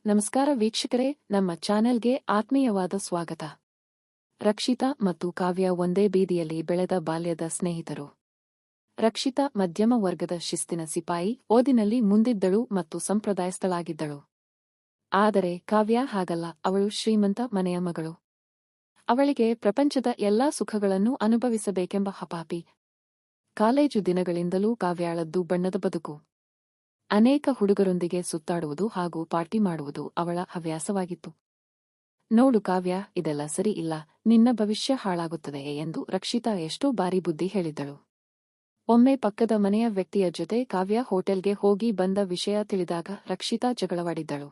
ನಮಸ್ಕಾರ ವೀಕ್ಷಕರೇ, ನಮ್ಮ ಚಾನೆಲ್ಗೆ ಆತ್ಮೀಯವಾದ ಸ್ವಾಗತ. ರಕ್ಷಿತಾ ಮತ್ತು ಕಾವ್ಯ ಒಂದೇ ಬೀದಿಯಲ್ಲಿ ಬೆಳೆದ ಬಾಲ್ಯದ ಸ್ನೇಹಿತರು. ರಕ್ಷಿತಾ ಮಧ್ಯಮ ವರ್ಗದ ಶಿಸ್ತಿನ ಸಿಪಾಯಿ, ಓದಿನಲ್ಲಿ ಮುಂದಿದ್ದಳು ಮತ್ತು ಸಂಪ್ರದಾಯಸ್ಥಳಾಗಿದ್ದಳು. ಆದರೆ ಕಾವ್ಯ ಹಾಗಲ್ಲ, ಅವಳು ಶ್ರೀಮಂತ ಮನೆಯ ಮಗಳು. ಅವಳಿಗೆ ಪ್ರಪಂಚದ ಎಲ್ಲಾ ಸುಖಗಳನ್ನು ಅನುಭವಿಸಬೇಕೆಂಬ ಹಪಾಪಿ. ಕಾಲೇಜು ದಿನಗಳಿಂದಲೂ ಕಾವ್ಯಾಳದ್ದು ಬಣ್ಣದ ಬದುಕು. ಅನೇಕ ಹುಡುಗರೊಂದಿಗೆ ಸುತ್ತಾಡುವುದು ಹಾಗೂ ಪಾರ್ಟಿ ಮಾಡುವುದು ಅವಳ ಹವ್ಯಾಸವಾಗಿತ್ತು. ನೋಡು ಕಾವ್ಯ, ಇದೆಲ್ಲ ಸರಿ ಇಲ್ಲ, ನಿನ್ನ ಭವಿಷ್ಯ ಹಾಳಾಗುತ್ತದೆ ಎಂದು ರಕ್ಷಿತಾ ಎಷ್ಟೋ ಬಾರಿ ಬುದ್ಧಿ ಹೇಳಿದ್ದಳು. ಒಮ್ಮೆ ಪಕ್ಕದ ಮನೆಯ ವ್ಯಕ್ತಿಯ ಜೊತೆ ಕಾವ್ಯ ಹೋಟೆಲ್ಗೆ ಹೋಗಿ ಬಂದ ವಿಷಯ ತಿಳಿದಾಗ ರಕ್ಷಿತಾ ಜಗಳವಾಡಿದ್ದಳು.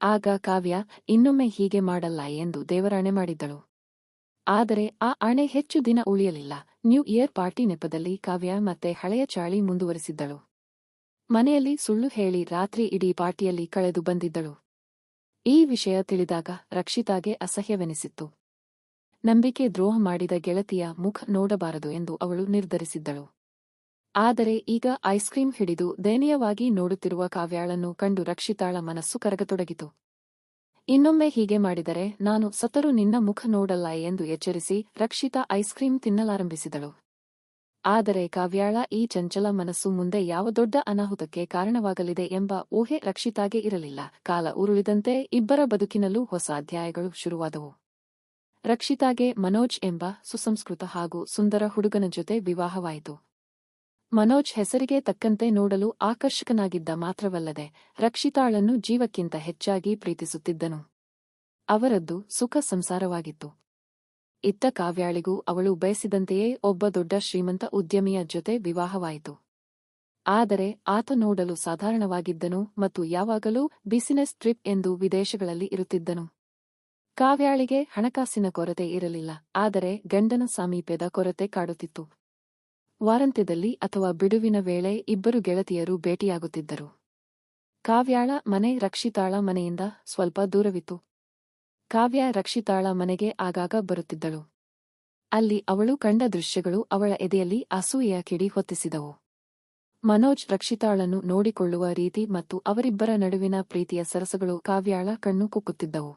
ಆಗ ಕಾವ್ಯ ಇನ್ನೊಮ್ಮೆ ಹೀಗೆ ಮಾಡಲ್ಲ ಎಂದು ದೇವರಾಣೆ ಮಾಡಿದ್ದಳು. ಆದರೆ ಆ ಆಣೆ ಹೆಚ್ಚು ದಿನ ಉಳಿಯಲಿಲ್ಲ. ನ್ಯೂ ಇಯರ್ ಪಾರ್ಟಿ ನೆಪದಲ್ಲಿ ಕಾವ್ಯ ಮತ್ತೆ ಹಳೆಯ ಚಾಳಿ ಮುಂದುವರಿಸಿದ್ದಳು. ಮನೆಯಲ್ಲಿ ಸುಳ್ಳು ಹೇಳಿ ರಾತ್ರಿ ಇಡೀ ಪಾರ್ಟಿಯಲ್ಲಿ ಕಳೆದು ಬಂದಿದ್ದಳು. ಈ ವಿಷಯ ತಿಳಿದಾಗ ರಕ್ಷಿತಾಗೆ ಅಸಹ್ಯವೆನಿಸಿತ್ತು. ನಂಬಿಕೆ ದ್ರೋಹ ಮಾಡಿದ ಗೆಳತಿಯ ಮುಖ ನೋಡಬಾರದು ಎಂದು ಅವಳು ನಿರ್ಧರಿಸಿದ್ದಳು. ಆದರೆ ಈಗ ಐಸ್ ಕ್ರೀಂ ಹಿಡಿದು ದಯನೀಯವಾಗಿ ನೋಡುತ್ತಿರುವ ಕಾವ್ಯಾಳನ್ನು ಕಂಡು ರಕ್ಷಿತಾಳ ಮನಸ್ಸು ಕರಗತೊಡಗಿತು. ಇನ್ನೊಮ್ಮೆ ಹೀಗೆ ಮಾಡಿದರೆ ನಾನು ಸತ್ತರೂ ನಿನ್ನ ಮುಖ ನೋಡಲ್ಲ ಎಂದು ಎಚ್ಚರಿಸಿ ರಕ್ಷಿತಾ ಐಸ್ ಕ್ರೀಂ ತಿನ್ನಲಾರಂಭಿಸಿದಳು. ಆದರೆ ಕಾವ್ಯಾಳ ಈ ಚಂಚಲ ಮನಸ್ಸು ಮುಂದೆ ಯಾವ ದೊಡ್ಡ ಅನಾಹುತಕ್ಕೆ ಕಾರಣವಾಗಲಿದೆ ಎಂಬ ಊಹೆ ರಕ್ಷಿತಾಗೆ ಇರಲಿಲ್ಲ. ಕಾಲ ಉರುಳಿದಂತೆ ಇಬ್ಬರ ಬದುಕಿನಲ್ಲೂ ಹೊಸ ಅಧ್ಯಾಯಗಳು ಶುರುವಾದವು. ರಕ್ಷಿತಾಗೆ ಮನೋಜ್ ಎಂಬ ಸುಸಂಸ್ಕೃತ ಹಾಗೂ ಸುಂದರ ಹುಡುಗನ ಜೊತೆ ವಿವಾಹವಾಯಿತು. ಮನೋಜ್ ಹೆಸರಿಗೆ ತಕ್ಕಂತೆ ನೋಡಲು ಆಕರ್ಷಕನಾಗಿದ್ದ ಮಾತ್ರವಲ್ಲದೆ ರಕ್ಷಿತಾಳನ್ನು ಜೀವಕ್ಕಿಂತ ಹೆಚ್ಚಾಗಿ ಪ್ರೀತಿಸುತ್ತಿದ್ದನು. ಅವರದ್ದು ಸುಖ ಸಂಸಾರವಾಗಿತ್ತು. ಇತ್ತ ಕಾವ್ಯಾಳಿಗೂ ಅವಳು ಬಯಸಿದಂತೆಯೇ ಒಬ್ಬ ದೊಡ್ಡ ಶ್ರೀಮಂತ ಉದ್ಯಮಿಯ ಜೊತೆ ವಿವಾಹವಾಯಿತು. ಆದರೆ ಆತ ನೋಡಲು ಸಾಧಾರಣವಾಗಿದ್ದನು ಮತ್ತು ಯಾವಾಗಲೂ ಬಿಸಿನೆಸ್ ಟ್ರಿಪ್ ಎಂದು ವಿದೇಶಗಳಲ್ಲಿ ಇರುತ್ತಿದ್ದನು. ಕಾವ್ಯಾಳಿಗೆ ಹಣಕಾಸಿನ ಕೊರತೆ ಇರಲಿಲ್ಲ, ಆದರೆ ಗಂಡನ ಸಾಮೀಪ್ಯದ ಕೊರತೆ ಕಾಡುತ್ತಿತ್ತು. ವಾರಾಂತ್ಯದಲ್ಲಿ ಅಥವಾ ಬಿಡುವಿನ ವೇಳೆ ಇಬ್ಬರು ಗೆಳತಿಯರು ಭೇಟಿಯಾಗುತ್ತಿದ್ದರು. ಕಾವ್ಯಾಳ ಮನೆ ರಕ್ಷಿತಾಳ ಮನೆಯಿಂದ ಸ್ವಲ್ಪ ದೂರವಿತ್ತು. ಕಾವ್ಯ ರಕ್ಷಿತಾಳ ಮನೆಗೆ ಆಗಾಗ ಬರುತ್ತಿದ್ದಳು. ಅಲ್ಲಿ ಅವಳು ಕಂಡ ದೃಶ್ಯಗಳು ಅವಳ ಎದೆಯಲ್ಲಿ ಅಸೂಯೆಯ ಕಿಡಿ ಹೊತ್ತಿಸಿದವು. ಮನೋಜ್ ರಕ್ಷಿತಾಳನ್ನು ನೋಡಿಕೊಳ್ಳುವ ರೀತಿ ಮತ್ತು ಅವರಿಬ್ಬರ ನಡುವಿನ ಪ್ರೀತಿಯ ಸರಸಗಳು ಕಾವ್ಯಾಳ ಕಣ್ಣು ಕುಕ್ಕುತ್ತಿದ್ದವು.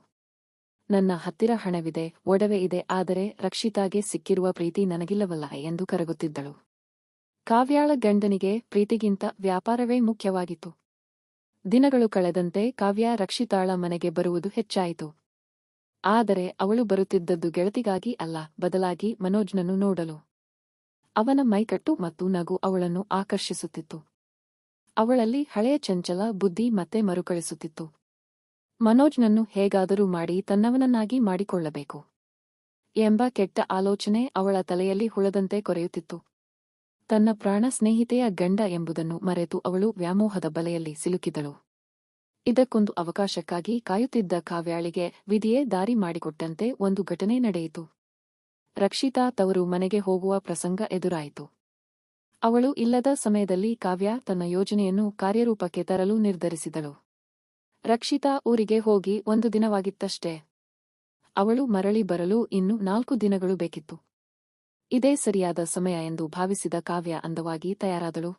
ನನ್ನ ಹತ್ತಿರ ಹಣವಿದೆ, ಒಡವೆ ಇದೆ, ಆದರೆ ರಕ್ಷಿತಾಗೆ ಸಿಕ್ಕಿರುವ ಪ್ರೀತಿ ನನಗಿಲ್ಲವಲ್ಲ ಎಂದು ಕರಗುತ್ತಿದ್ದಳು. ಕಾವ್ಯಾಳ ಗಂಡನಿಗೆ ಪ್ರೀತಿಗಿಂತ ವ್ಯಾಪಾರವೇ ಮುಖ್ಯವಾಗಿತ್ತು. ದಿನಗಳು ಕಳೆದಂತೆ ಕಾವ್ಯ ರಕ್ಷಿತಾಳ ಮನೆಗೆ ಬರುವುದು ಹೆಚ್ಚಾಯಿತು. ಆದರೆ ಅವಳು ಬರುತ್ತಿದ್ದದ್ದು ಗೆಳತಿಗಾಗಿ ಅಲ್ಲ, ಬದಲಾಗಿ ಮನೋಜ್ನನ್ನು ನೋಡಲು. ಅವನ ಮೈಕಟ್ಟು ಮತ್ತು ನಗು ಅವಳನ್ನು ಆಕರ್ಷಿಸುತ್ತಿತ್ತು. ಅವಳಲ್ಲಿ ಹಳೆಯ ಚಂಚಲ ಬುದ್ಧಿ ಮತ್ತೆ ಮರುಕಳಿಸುತ್ತಿತ್ತು. ಮನೋಜ್ನನ್ನು ಹೇಗಾದರೂ ಮಾಡಿ ತನ್ನವನನ್ನಾಗಿ ಮಾಡಿಕೊಳ್ಳಬೇಕು ಎಂಬ ಕೆಟ್ಟ ಆಲೋಚನೆ ಅವಳ ತಲೆಯಲ್ಲಿ ಹುಳದಂತೆ ಕೊರೆಯುತ್ತಿತ್ತು. ತನ್ನ ಪ್ರಾಣ ಸ್ನೇಹಿತೆಯ ಗಂಡ ಎಂಬುದನ್ನು ಮರೆತು ಅವಳು ವ್ಯಾಮೋಹದ ಬಲೆಯಲ್ಲಿ ಸಿಲುಕಿದಳು. ಇದಕ್ಕೊಂದು ಅವಕಾಶಕ್ಕಾಗಿ ಕಾಯುತ್ತಿದ್ದ ಕಾವ್ಯಾಳಿಗೆ ವಿಧಿಯೇ ದಾರಿ ಮಾಡಿಕೊಟ್ಟಂತೆ ಒಂದು ಘಟನೆ ನಡೆಯಿತು. ರಕ್ಷಿತಾ ತವರು ಮನೆಗೆ ಹೋಗುವ ಪ್ರಸಂಗ ಎದುರಾಯಿತು. ಅವಳು ಇಲ್ಲದ ಸಮಯದಲ್ಲಿ ಕಾವ್ಯ ತನ್ನ ಯೋಜನೆಯನ್ನು ಕಾರ್ಯರೂಪಕ್ಕೆ ತರಲು ನಿರ್ಧರಿಸಿದಳು. ರಕ್ಷಿತಾ ಊರಿಗೆ ಹೋಗಿ 1 ದಿನವಾಗಿತ್ತಷ್ಟೇ. ಅವಳು ಮರಳಿ ಬರಲು ಇನ್ನು 4 ದಿನಗಳು ಬೇಕಿತ್ತು. ಇದೇ ಸರಿಯಾದ ಸಮಯ ಎಂದು ಭಾವಿಸಿದ ಕಾವ್ಯ ಅಂದವಾಗಿ ತಯಾರಾದಳು.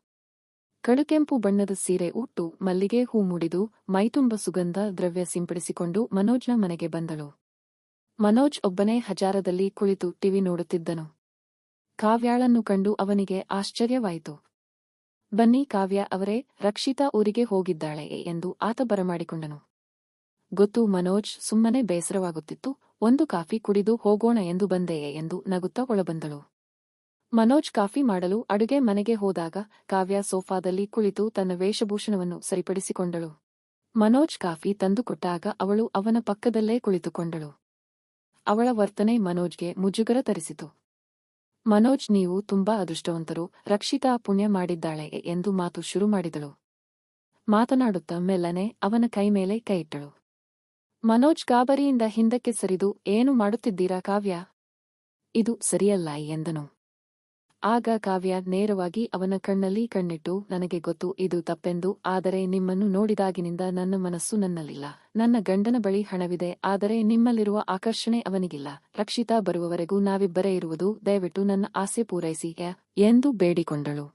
ಕಡುಕೆಂಪು ಬಣ್ಣದ ಸೀರೆ ಉಟ್ಟು, ಮಲ್ಲಿಗೆ ಹೂ ಮುಡಿದು, ಮೈತುಂಬ ಸುಗಂಧ ದ್ರವ್ಯ ಸಿಂಪಡಿಸಿಕೊಂಡು ಮನೋಜ್ನ ಮನೆಗೆ ಬಂದಳು. ಮನೋಜ್ ಒಬ್ಬನೇ ಹಜಾರದಲ್ಲಿ ಕುಳಿತು ಟಿವಿ ನೋಡುತ್ತಿದ್ದನು. ಕಾವ್ಯಾಳನ್ನು ಕಂಡು ಅವನಿಗೆ ಆಶ್ಚರ್ಯವಾಯಿತು. ಬನ್ನಿ ಕಾವ್ಯ ಅವರೇ, ರಕ್ಷಿತಾ ಊರಿಗೆ ಹೋಗಿದ್ದಾಳೆ ಎಂದು ಆತ ಬರಮಾಡಿಕೊಂಡನು. ಗೊತ್ತು ಮನೋಜ್, ಸುಮ್ಮನೆ ಬೇಸರವಾಗುತ್ತಿತ್ತು, 1 ಕಾಫಿ ಕುಡಿದು ಹೋಗೋಣ ಎಂದು ಬಂದೆಯೇ ಎಂದು ನಗುತ್ತಾ ಒಳಬಂದಳು. ಮನೋಜ್ ಕಾಫಿ ಮಾಡಲು ಅಡುಗೆ ಮನೆಗೆ ಹೋದಾಗ ಕಾವ್ಯ ಸೋಫಾದಲ್ಲಿ ಕುಳಿತು ತನ್ನ ವೇಷಭೂಷಣವನ್ನು ಸರಿಪಡಿಸಿಕೊಂಡಳು. ಮನೋಜ್ ಕಾಫಿ ತಂದುಕೊಟ್ಟಾಗ ಅವಳು ಅವನ ಪಕ್ಕದಲ್ಲೇ ಕುಳಿತುಕೊಂಡಳು. ಅವಳ ವರ್ತನೆ ಮನೋಜ್ಗೆ ಮುಜುಗರ ತರಿಸಿತು. ಮನೋಜ್, ನೀವು ತುಂಬಾ ಅದೃಷ್ಟವಂತರು, ರಕ್ಷಿತಾ ಪುಣ್ಯ ಮಾಡಿದ್ದಾಳೆ ಎಂದು ಮಾತು ಶುರು ಮಾಡಿದಳು. ಮಾತನಾಡುತ್ತಾ ಮೆಲ್ಲನೆ ಅವನ ಕೈ ಮೇಲೆ ಕೈಯಿಟ್ಟಳು. ಮನೋಜ್ ಗಾಬರಿಯಿಂದ ಹಿಂದಕ್ಕೆ ಸರಿದು, ಏನು ಮಾಡುತ್ತಿದ್ದೀರಾ ಕಾವ್ಯ? ಇದು ಸರಿಯಲ್ಲ ಎಂದನು. ಆಗ ಕಾವ್ಯ ನೇರವಾಗಿ ಅವನ ಕಣ್ಣಲ್ಲಿ ಕಣ್ಣಿಟ್ಟು, ನನಗೆ ಗೊತ್ತು ಇದು ತಪ್ಪೆಂದು, ಆದರೆ ನಿಮ್ಮನ್ನು ನೋಡಿದಾಗಿನಿಂದ ನನ್ನ ಮನಸ್ಸು ನನ್ನಲ್ಲಿಲ್ಲ. ನನ್ನ ಗಂಡನ ಬಳಿ ಹಣವಿದೆ, ಆದರೆ ನಿಮ್ಮಲ್ಲಿರುವ ಆಕರ್ಷಣೆ ಅವನಿಗಿಲ್ಲ. ರಕ್ಷಿತಾ ಬರುವವರೆಗೂ ನಾವಿಬ್ಬರೇ ಇರುವುದು, ದಯವಿಟ್ಟು ನನ್ನ ಆಸೆ ಪೂರೈಸಿ ಎಂದು ಬೇಡಿಕೊಂಡಳು.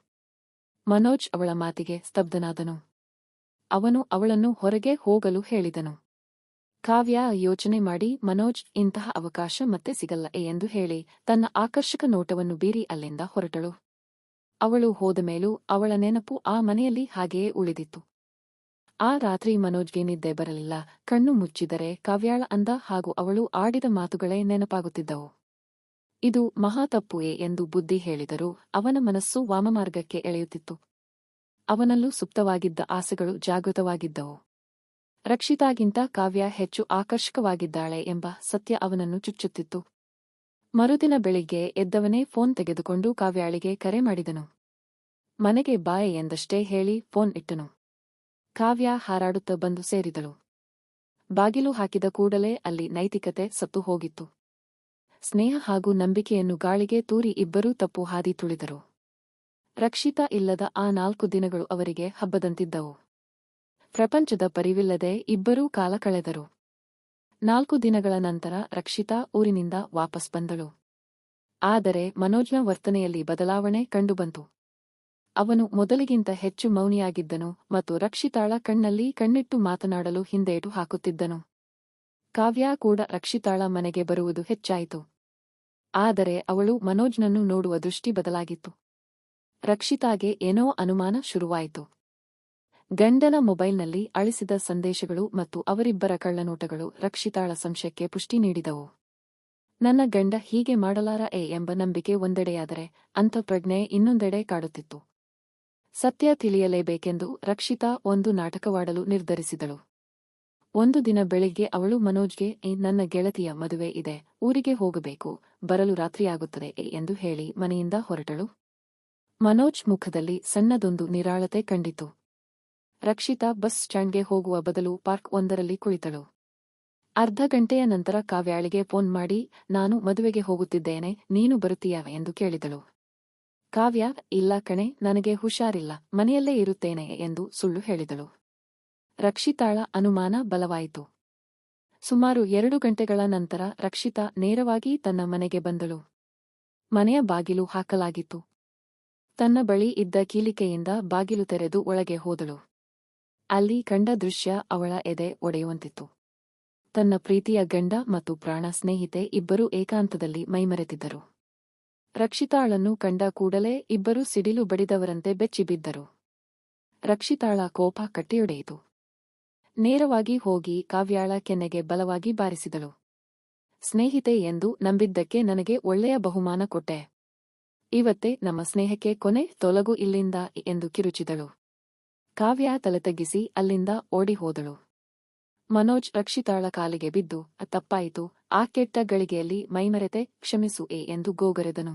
ಮನೋಜ್ ಅವಳ ಮಾತಿಗೆ ಸ್ತಬ್ಧನಾದನು. ಅವನು ಅವಳನ್ನು ಹೊರಗೆ ಹೋಗಲು ಹೇಳಿದನು. ಕಾವ್ಯ ಯೋಚನೆ ಮಾಡಿ ಮನೋಜ್ ಇಂತಹ ಅವಕಾಶ ಮತ್ತೆ ಸಿಗಲ್ಲ ಎಂದು ಹೇಳಿ ತನ್ನ ಆಕರ್ಷಕ ನೋಟವನ್ನು ಬೀರಿ ಅಲ್ಲಿಂದ ಹೊರಟಳು. ಅವಳು ಹೋದ ಮೇಲೂ ಅವಳ ನೆನಪು ಆ ಮನೆಯಲ್ಲಿ ಹಾಗೆಯೇ ಉಳಿದಿತ್ತು. ಆ ರಾತ್ರಿ ಮನೋಜ್ಗೆ ನಿದ್ದೆ ಬರಲಿಲ್ಲ. ಕಣ್ಣು ಮುಚ್ಚಿದರೆ ಕಾವ್ಯಾಳ ಅಂದ ಹಾಗೂ ಅವಳು ಆಡಿದ ಮಾತುಗಳೇ ನೆನಪಾಗುತ್ತಿದ್ದವು. ಇದು ಮಹಾ ತಪ್ಪುಯೇ ಎಂದು ಬುದ್ಧಿ ಹೇಳಿದರೂ ಅವನ ಮನಸ್ಸು ವಾಮಮಾರ್ಗಕ್ಕೆ ಎಳೆಯುತ್ತಿತ್ತು. ಅವನಲ್ಲೂ ಸುಪ್ತವಾಗಿದ್ದ ಆಸೆಗಳು ಜಾಗೃತವಾಗಿದ್ದವು. ರಕ್ಷಿತಾಗಿಂತ ಕಾವ್ಯ ಹೆಚ್ಚು ಆಕರ್ಷಕವಾಗಿದ್ದಾಳೆ ಎಂಬ ಸತ್ಯ ಅವನನ್ನು ಚುಚ್ಚುತ್ತಿತ್ತು. ಮರುದಿನ ಬೆಳಿಗ್ಗೆ ಎದ್ದವನೇ ಫೋನ್ ತೆಗೆದುಕೊಂಡು ಕಾವ್ಯಾಳಿಗೆ ಕರೆ ಮಾಡಿದನು. ಮನೆಗೆ ಬಾಯ್ ಎಂದಷ್ಟೇ ಹೇಳಿ ಫೋನ್ ಇಟ್ಟನು. ಕಾವ್ಯ ಹಾರಾಡುತ್ತ ಬಂದು ಸೇರಿದಳು. ಬಾಗಿಲು ಹಾಕಿದ ಕೂಡಲೇ ಅಲ್ಲಿ ನೈತಿಕತೆ ಸತ್ತು ಹೋಗಿತ್ತು. ಸ್ನೇಹ ಹಾಗೂ ನಂಬಿಕೆಯನ್ನು ಗಾಳಿಗೆ ತೂರಿ ಇಬ್ಬರೂ ತಪ್ಪು ಹಾದಿ ತುಳಿದರು. ರಕ್ಷಿತಾ ಇಲ್ಲದ ಆ 4 ದಿನಗಳು ಅವರಿಗೆ ಹಬ್ಬದಂತಿದ್ದವು. ಪ್ರಪಂಚದ ಪರಿವಿಲ್ಲದೆ ಇಬ್ಬರೂ ಕಾಲ ಕಳೆದರು. 4 ದಿನಗಳ ನಂತರ ರಕ್ಷಿತಾ ಊರಿನಿಂದ ವಾಪಸ್ ಬಂದಳು. ಆದರೆ ಮನೋಜ್ನ ವರ್ತನೆಯಲ್ಲಿ ಬದಲಾವಣೆ ಕಂಡುಬಂತು. ಅವನು ಮೊದಲಿಗಿಂತ ಹೆಚ್ಚು ಮೌನಿಯಾಗಿದ್ದನು ಮತ್ತು ರಕ್ಷಿತಾಳ ಕಣ್ಣಲ್ಲಿ ಕಣ್ಣಿಟ್ಟು ಮಾತನಾಡಲು ಹಿಂದೇಟು ಹಾಕುತ್ತಿದ್ದನು. ಕಾವ್ಯ ಕೂಡ ರಕ್ಷಿತಾಳ ಮನೆಗೆ ಬರುವುದು ಹೆಚ್ಚಾಯಿತು. ಆದರೆ ಅವಳು ಮನೋಜ್ನನ್ನು ನೋಡುವ ದೃಷ್ಟಿ ಬದಲಾಗಿತ್ತು. ರಕ್ಷಿತಾಗೆ ಏನೋ ಅನುಮಾನ ಶುರುವಾಯಿತು. ಗಂಡನ ಮೊಬೈಲ್ನಲ್ಲಿ ಅಳಿಸಿದ ಸಂದೇಶಗಳು ಮತ್ತು ಅವರಿಬ್ಬರ ಕಳ್ಳನೋಟಗಳು ರಕ್ಷಿತಾಳ ಸಂಶಯಕ್ಕೆ ಪುಷ್ಟಿ ನೀಡಿದವು. ನನ್ನ ಗಂಡ ಹೀಗೆ ಮಾಡಲಾರ ಎಂಬ ನಂಬಿಕೆ ಒಂದೆಡೆಯಾದರೆ ಅಂತಃಪ್ರಜ್ಞೆ ಇನ್ನೊಂದೆಡೆ ಕಾಡುತ್ತಿತ್ತು. ಸತ್ಯ ತಿಳಿಯಲೇಬೇಕೆಂದು ರಕ್ಷಿತಾ ಒಂದು ನಾಟಕವಾಡಲು ನಿರ್ಧರಿಸಿದಳು. ಒಂದು ದಿನ ಬೆಳಿಗ್ಗೆ ಅವಳು ಮನೋಜ್ಗೆ ನನ್ನ ಗೆಳತಿಯ ಮದುವೆ ಇದೆ, ಊರಿಗೆ ಹೋಗಬೇಕು, ಬರಲು ರಾತ್ರಿಯಾಗುತ್ತದೆ ಎಂದು ಹೇಳಿ ಮನೆಯಿಂದ ಹೊರಟಳು. ಮನೋಜ್ ಮುಖದಲ್ಲಿ ಸಣ್ಣದೊಂದು ನಿರಾಳತೆ ಕಂಡಿತು. ರಕ್ಷಿತಾ ಬಸ್ ಸ್ಟ್ಯಾಂಡ್ಗೆ ಹೋಗುವ ಬದಲು ಪಾರ್ಕ್ ಒಂದರಲ್ಲಿ ಕುಳಿತಳು. ಅರ್ಧ ಗಂಟೆಯ ನಂತರ ಕಾವ್ಯಾಳಿಗೆ ಫೋನ್ ಮಾಡಿ ನಾನು ಮದುವೆಗೆ ಹೋಗುತ್ತಿದ್ದೇನೆ, ನೀನು ಬರುತ್ತೀಯಾ ಎಂದು ಕೇಳಿದಳು. ಕಾವ್ಯ ಇಲ್ಲ ಕಣೆ, ನನಗೆ ಹುಷಾರಿಲ್ಲ, ಮನೆಯಲ್ಲೇ ಇರುತ್ತೇನೆ ಎಂದು ಸುಳ್ಳು ಹೇಳಿದಳು. ರಕ್ಷಿತಾಳ ಅನುಮಾನ ಬಲವಾಯಿತು. ಸುಮಾರು 2 ಗಂಟೆಗಳ ನಂತರ ರಕ್ಷಿತಾ ನೇರವಾಗಿ ತನ್ನ ಮನೆಗೆ ಬಂದಳು. ಮನೆಯ ಬಾಗಿಲು ಹಾಕಲಾಗಿತ್ತು. ತನ್ನ ಬಳಿ ಇದ್ದ ಕೀಲಿಕೆಯಿಂದ ಬಾಗಿಲು ತೆರೆದು ಒಳಗೆ ಹೋದಳು. ಅಲ್ಲಿ ಕಂಡ ದೃಶ್ಯ ಅವಳ ಎದೆ ಒಡೆಯುವಂತಿತ್ತು. ತನ್ನ ಪ್ರೀತಿಯ ಗಂಡ ಮತ್ತು ಪ್ರಾಣ ಸ್ನೇಹಿತೆ ಇಬ್ಬರೂ ಏಕಾಂತದಲ್ಲಿ ಮೈಮರೆತಿದ್ದರು. ರಕ್ಷಿತಾಳನ್ನು ಕಂಡ ಕೂಡಲೇ ಇಬ್ಬರೂ ಸಿಡಿಲು ಬಡಿದವರಂತೆ ಬೆಚ್ಚಿಬಿದ್ದರು. ರಕ್ಷಿತಾಳ ಕೋಪ ಕಟ್ಟಿಯೊಡೆಯಿತು. ನೇರವಾಗಿ ಹೋಗಿ ಕಾವ್ಯಾಳ ಕೆನ್ನೆಗೆ ಬಲವಾಗಿ ಬಾರಿಸಿದಳು. ಸ್ನೇಹಿತೆ ಎಂದು ನಂಬಿದ್ದಕ್ಕೆ ನನಗೆ ಒಳ್ಳೆಯ ಬಹುಮಾನ ಕೊಟ್ಟೆ. ಇವತ್ತೇ ನಮ್ಮ ಸ್ನೇಹಕ್ಕೆ ಕೊನೆ, ತೊಲಗು ಇಲ್ಲಿಂದ ಎಂದು ಕಿರುಚಿದಳು. ಕಾವ್ಯ ತಲೆ ತಗ್ಗಿಸಿ ಅಲ್ಲಿಂದ ಓಡಿ ಹೋದಳು. ಮನೋಜ್ ರಕ್ಷಿತಾಳ ಕಾಲಿಗೆ ಬಿದ್ದು ತಪ್ಪಾಯಿತು, ಆ ಕೆಟ್ಟ ಗಳಿಗೆಯಲ್ಲಿ ಮೈಮರೆತೆ, ಕ್ಷಮಿಸು ಎಂದು ಗೋಗರೆದನು.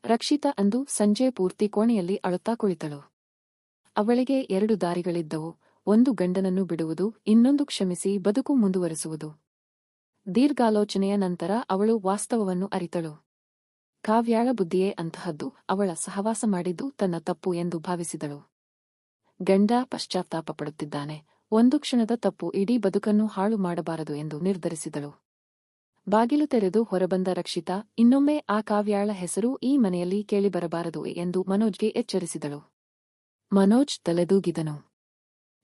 ರಕ್ಷಿತಾ ಅಂದು ಸಂಜೆ ಪೂರ್ತಿ ಕೋಣೆಯಲ್ಲಿ ಅಳುತ್ತಾ ಕುಳಿತಳು. ಅವಳಿಗೆ 2 ದಾರಿಗಳಿದ್ದವು, ಒಂದು ಗಂಡನನ್ನು ಬಿಡುವುದು, ಇನ್ನೊಂದು ಕ್ಷಮಿಸಿ ಬದುಕು ಮುಂದುವರೆಸುವುದು. ದೀರ್ಘಾಲೋಚನೆಯ ನಂತರ ಅವಳು ವಾಸ್ತವವನ್ನು ಅರಿತಳು. ಕಾವ್ಯಾಳ ಬುದ್ಧಿಯೇ ಅಂತಹದ್ದು, ಅವಳ ಸಹವಾಸ ಮಾಡಿದ್ದು ತನ್ನ ತಪ್ಪು ಎಂದು ಭಾವಿಸಿದಳು. ಗಂಡ ಪಶ್ಚಾತ್ತಾಪ ಪಡುತ್ತಿದ್ದಾನೆ, ಒಂದು ಕ್ಷಣದ ತಪ್ಪು ಇಡೀ ಬದುಕನ್ನು ಹಾಳು ಮಾಡಬಾರದು ಎಂದು ನಿರ್ಧರಿಸಿದಳು. ಬಾಗಿಲು ತೆರೆದು ಹೊರಬಂದ ರಕ್ಷಿತಾ ಇನ್ನೊಮ್ಮೆ ಆ ಕಾವ್ಯಾಳ ಹೆಸರು ಈ ಮನೆಯಲ್ಲಿ ಕೇಳಿಬರಬಾರದು ಎಂದು ಮನೋಜ್ಗೆ ಎಚ್ಚರಿಸಿದಳು. ಮನೋಜ್ ತಲೆದೂಗಿದನು.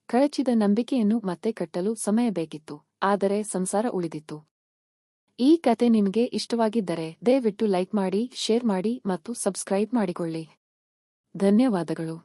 ಕಳಚಿದ ನಂಬಿಕೆಯನ್ನು ಮತ್ತೆ ಕಟ್ಟಲು ಸಮಯ ಬೇಕಿತ್ತು, ಆದರೆ ಸಂಸಾರ ಉಳಿದಿತ್ತು. ಈ ಕತೆ ನಿಮಗೆ ಇಷ್ಟವಾಗಿದ್ದರೆ ದಯವಿಟ್ಟು ಲೈಕ್ ಮಾಡಿ, ಶೇರ್ ಮಾಡಿ ಮತ್ತು ಸಬ್ಸ್ಕ್ರೈಬ್ ಮಾಡಿಕೊಳ್ಳಿ. ಧನ್ಯವಾದಗಳು.